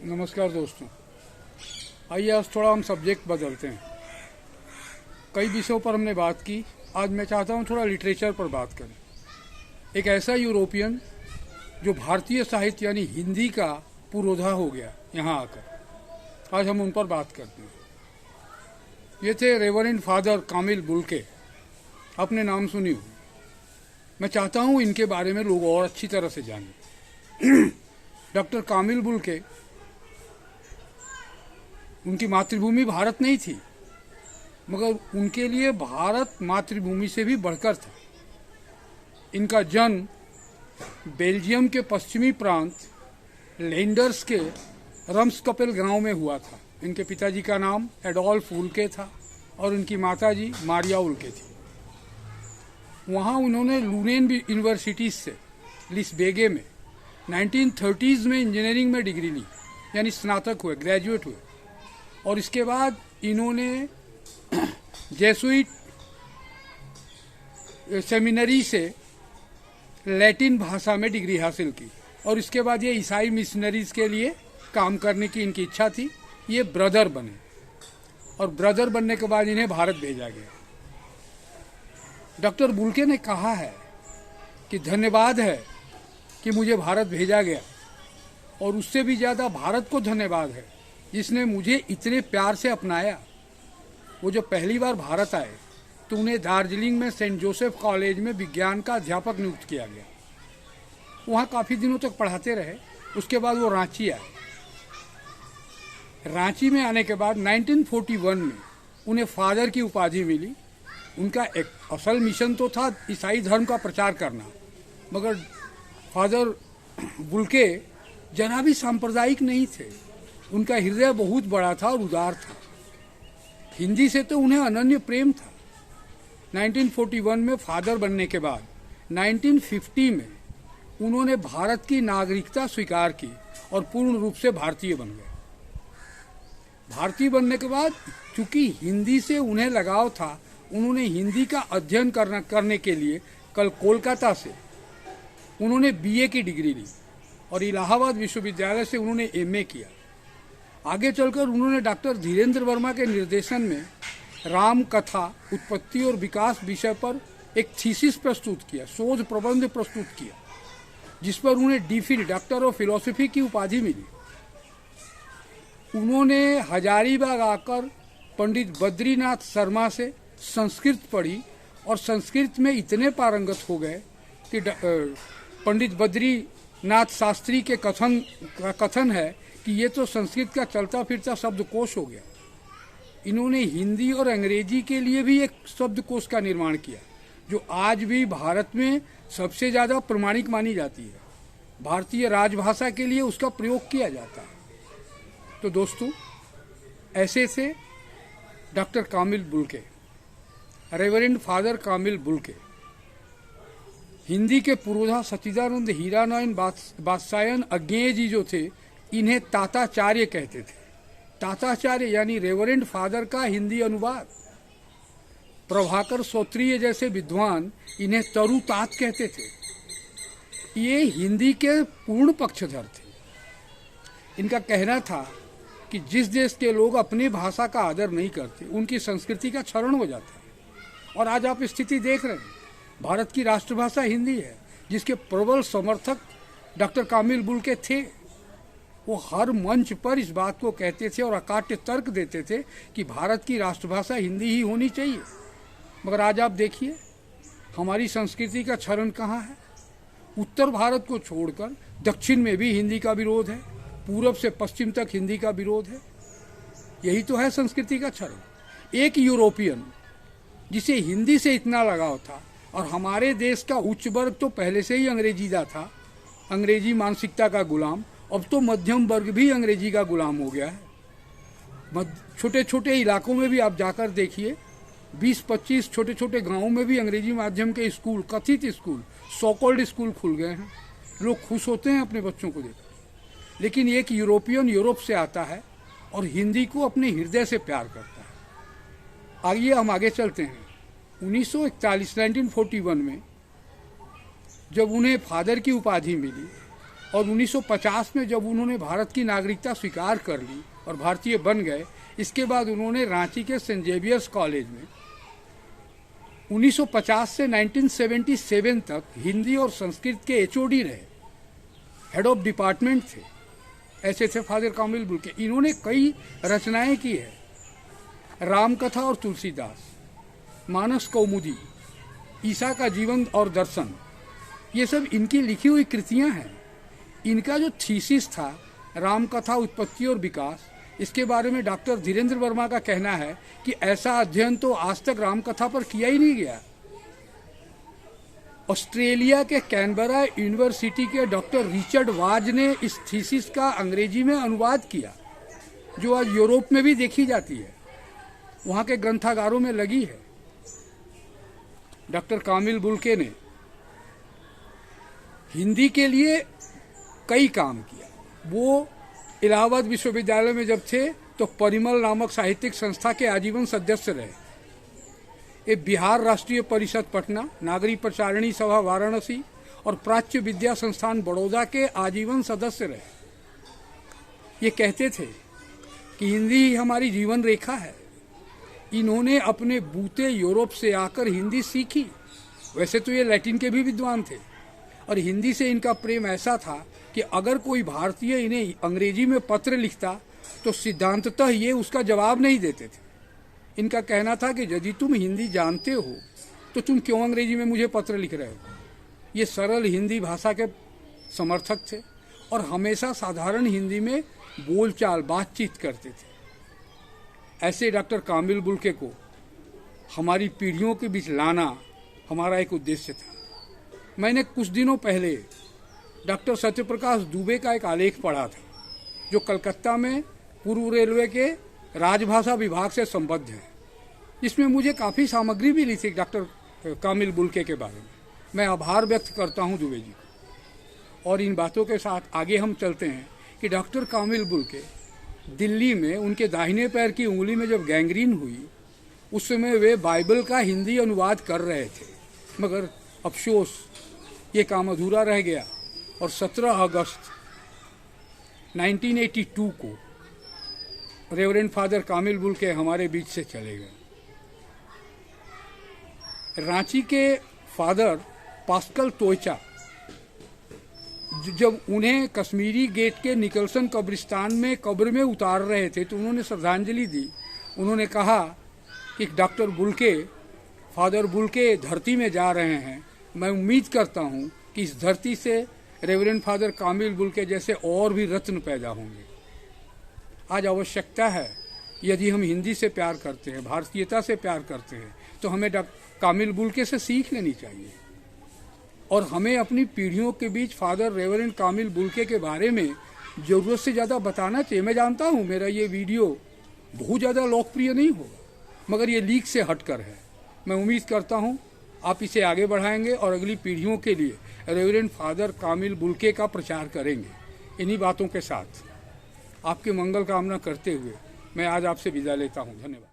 नमस्कार दोस्तों। आइए आज थोड़ा हम सब्जेक्ट बदलते हैं। कई विषयों पर हमने बात की, आज मैं चाहता हूँ थोड़ा लिटरेचर पर बात करें। एक ऐसा यूरोपियन जो भारतीय साहित्य यानी हिंदी का पुरोधा हो गया यहाँ आकर, आज हम उन पर बात करते हैं। ये थे रेवरेंड फादर कामिल बुल्के। अपने नाम सुनी हो। मैं चाहता हूँ इनके बारे में लोग और अच्छी तरह से जानें। डॉक्टर कामिल बुल्के, उनकी मातृभूमि भारत नहीं थी, मगर उनके लिए भारत मातृभूमि से भी बढ़कर था। इनका जन्म बेल्जियम के पश्चिमी प्रांत लेंडर्स के रम्सकपेल गांव में हुआ था। इनके पिताजी का नाम एडोल्फ उल्के था और इनकी माताजी मारिया उल्के थी। वहाँ उन्होंने लुनेन यूनिवर्सिटी से लिस्बेगे में 1930s में इंजीनियरिंग में डिग्री ली, यानी स्नातक हुए, ग्रेजुएट हुए। और इसके बाद इन्होंने जेसुइट सेमिनरी से लैटिन भाषा में डिग्री हासिल की और इसके बाद ये ईसाई मिशनरीज के लिए काम करने की इनकी इच्छा थी। ये ब्रदर बने और ब्रदर बनने के बाद इन्हें भारत भेजा गया। डॉक्टर बुल्के ने कहा है कि धन्यवाद है कि मुझे भारत भेजा गया, और उससे भी ज़्यादा भारत को धन्यवाद है जिसने मुझे इतने प्यार से अपनाया। वो जो पहली बार भारत आए तो उन्हें दार्जिलिंग में सेंट जोसेफ कॉलेज में विज्ञान का अध्यापक नियुक्त किया गया। वहाँ काफ़ी दिनों तक पढ़ाते रहे। उसके बाद वो रांची आए। रांची में आने के बाद 1941 में उन्हें फादर की उपाधि मिली। उनका एक असल मिशन तो था ईसाई धर्म का प्रचार करना, मगर फादर बुल्के जरा भी सांप्रदायिक नहीं थे। उनका हृदय बहुत बड़ा था और उदार था। हिंदी से तो उन्हें अनन्य प्रेम था। 1941 में फादर बनने के बाद 1950 में उन्होंने भारत की नागरिकता स्वीकार की और पूर्ण रूप से भारतीय बन गए। भारतीय बनने के बाद चूंकि हिंदी से उन्हें लगाव था, उन्होंने हिंदी का अध्ययन करने के लिए कोलकाता से उन्होंने बीए की डिग्री ली और इलाहाबाद विश्वविद्यालय से उन्होंने एमए किया। आगे चलकर उन्होंने डॉक्टर धीरेन्द्र वर्मा के निर्देशन में राम कथा उत्पत्ति और विकास विषय पर एक थीसिस प्रस्तुत किया, शोध प्रबंध प्रस्तुत किया, जिस पर उन्हें डीफिल डॉक्टर ऑफ फिलोसफी की उपाधि मिली। उन्होंने हजारीबाग आकर पंडित बद्रीनाथ शर्मा से संस्कृत पढ़ी और संस्कृत में इतने पारंगत हो गए कि पंडित बद्रीनाथ शास्त्री के कथन है कि ये तो संस्कृत का चलता फिरता शब्दकोश हो गया। इन्होंने हिंदी और अंग्रेजी के लिए भी एक शब्दकोश का निर्माण किया, जो आज भी भारत में सबसे ज़्यादा प्रमाणिक मानी जाती है। भारतीय राजभाषा के लिए उसका प्रयोग किया जाता है। तो दोस्तों, ऐसे थे डॉक्टर कामिल बुल्के, रेवरेंड फादर कामिल बुल्के। हिंदी के पुरोधा सच्चिदानंद हीरानयन बादशायन अज्ञेय जी जो थे, इन्हें ताताचार्य कहते थे। ताताचार्य यानी रेवरेंड फादर का हिंदी अनुवाद। प्रभाकर श्रोत्रिय जैसे विद्वान इन्हें तरु तात कहते थे। ये हिंदी के पूर्ण पक्षधर थे। इनका कहना था कि जिस देश के लोग अपनी भाषा का आदर नहीं करते, उनकी संस्कृति का क्षरण हो जाता है। और आज आप स्थिति देख रहे हैं। भारत की राष्ट्रभाषा हिंदी है, जिसके प्रबल समर्थक डॉक्टर कामिल बुल्के थे। वो हर मंच पर इस बात को कहते थे और अकाट्य तर्क देते थे कि भारत की राष्ट्रभाषा हिंदी ही होनी चाहिए। मगर आज आप देखिए, हमारी संस्कृति का क्षरण कहाँ है। उत्तर भारत को छोड़कर दक्षिण में भी हिंदी का विरोध है, पूरब से पश्चिम तक हिंदी का विरोध है। यही तो है संस्कृति का क्षरण। एक यूरोपियन जिसे हिंदी से इतना लगाव था, और हमारे देश का उच्च वर्ग तो पहले से ही अंग्रेजीदा था, अंग्रेजी मानसिकता का गुलाम। अब तो मध्यम वर्ग भी अंग्रेजी का गुलाम हो गया है। छोटे छोटे इलाकों में भी आप जाकर देखिए, 20-25 छोटे छोटे गांवों में भी अंग्रेजी माध्यम के स्कूल, कथित स्कूल, सो-कॉल्ड स्कूल खुल गए हैं। लोग खुश होते हैं अपने बच्चों को देखकर। लेकिन एक यूरोपियन यूरोप से आता है और हिंदी को अपने हृदय से प्यार करता है। आइए हम आगे चलते हैं। 1941 में जब उन्हें फादर की उपाधि मिली और 1950 में जब उन्होंने भारत की नागरिकता स्वीकार कर ली और भारतीय बन गए, इसके बाद उन्होंने रांची के सेंट जेवियर्स कॉलेज में 1950 से 1977 तक हिंदी और संस्कृत के एचओडी रहे, हेड ऑफ डिपार्टमेंट थे। ऐसे थे फादर कामिल बुल्के। इन्होंने कई रचनाएं की है, रामकथा और तुलसीदास, मानस कौमुदी, ईसा का जीवन और दर्शन, ये सब इनकी लिखी हुई कृतियां हैं। इनका जो थीसिस था रामकथा उत्पत्ति और विकास, इसके बारे में डॉक्टर धीरेन्द्र वर्मा का कहना है कि ऐसा अध्ययन तो आज तक रामकथा पर किया ही नहीं गया। ऑस्ट्रेलिया के कैनबरा यूनिवर्सिटी के डॉक्टर रिचर्ड वाज ने इस थीसिस का अंग्रेजी में अनुवाद किया, जो आज यूरोप में भी देखी जाती है, वहां के ग्रंथागारों में लगी है। डॉक्टर कामिल बुल्के ने हिंदी के लिए कई काम किया। वो इलाहाबाद विश्वविद्यालय में जब थे तो परिमल नामक साहित्यिक संस्था के आजीवन सदस्य रहे। ये बिहार राष्ट्रीय परिषद पटना, नागरिक प्रचारिणी सभा वाराणसी और प्राच्य विद्या संस्थान बड़ौदा के आजीवन सदस्य रहे। ये कहते थे कि हिंदी ही हमारी जीवन रेखा है। इन्होंने अपने बूते यूरोप से आकर हिंदी सीखी। वैसे तो ये लैटिन के भी विद्वान थे और हिंदी से इनका प्रेम ऐसा था कि अगर कोई भारतीय इन्हें अंग्रेजी में पत्र लिखता तो सिद्धांततः ये उसका जवाब नहीं देते थे। इनका कहना था कि यदि तुम हिंदी जानते हो तो तुम क्यों अंग्रेजी में मुझे पत्र लिख रहे हो। ये सरल हिंदी भाषा के समर्थक थे और हमेशा साधारण हिंदी में बोलचाल बातचीत करते थे। ऐसे डॉक्टर कामिल बुल्के को हमारी पीढ़ियों के बीच लाना हमारा एक उद्देश्य था। मैंने कुछ दिनों पहले डॉक्टर सत्यप्रकाश दुबे का एक आलेख पढ़ा था, जो कलकत्ता में पूर्व रेलवे के राजभाषा विभाग से संबद्ध है। इसमें मुझे काफ़ी सामग्री भी ली थी डॉक्टर कामिल बुल्के के बारे में। मैं आभार व्यक्त करता हूं दुबे जी को। और इन बातों के साथ आगे हम चलते हैं कि डॉक्टर कामिल बुल्के दिल्ली में उनके दाहिने पैर की उंगली में जब गैंग्रीन हुई, उस समय वे बाइबल का हिंदी अनुवाद कर रहे थे, मगर अफसोस ये काम अधूरा रह गया और 17 अगस्त 1982 को रेवरेंड फादर कामिल बुल्के हमारे बीच से चले गए। रांची के फादर पास्कल तोयचा जब उन्हें कश्मीरी गेट के निकलसन कब्रिस्तान में कब्र में उतार रहे थे तो उन्होंने श्रद्धांजलि दी। उन्होंने कहा कि डॉक्टर बुल्के, फादर बुल्के धरती में जा रहे हैं। मैं उम्मीद करता हूं कि इस धरती से रेवरेंड फादर कामिल बुल्के जैसे और भी रत्न पैदा होंगे। आज आवश्यकता है, यदि हम हिंदी से प्यार करते हैं, भारतीयता से प्यार करते हैं, तो हमें कामिल बुल्के से सीख लेनी चाहिए और हमें अपनी पीढ़ियों के बीच फादर रेवरेंड कामिल बुल्के के बारे में ज़रूरत से ज़्यादा बताना चाहिए। मैं जानता हूँ मेरा ये वीडियो बहुत ज़्यादा लोकप्रिय नहीं होगा, मगर ये लीक से हटकर है। मैं उम्मीद करता हूँ आप इसे आगे बढ़ाएंगे और अगली पीढ़ियों के लिए रेवरेंड फादर कामिल बुल्के का प्रचार करेंगे। इन्हीं बातों के साथ आपके मंगल कामना करते हुए मैं आज आपसे विदा लेता हूँ। धन्यवाद।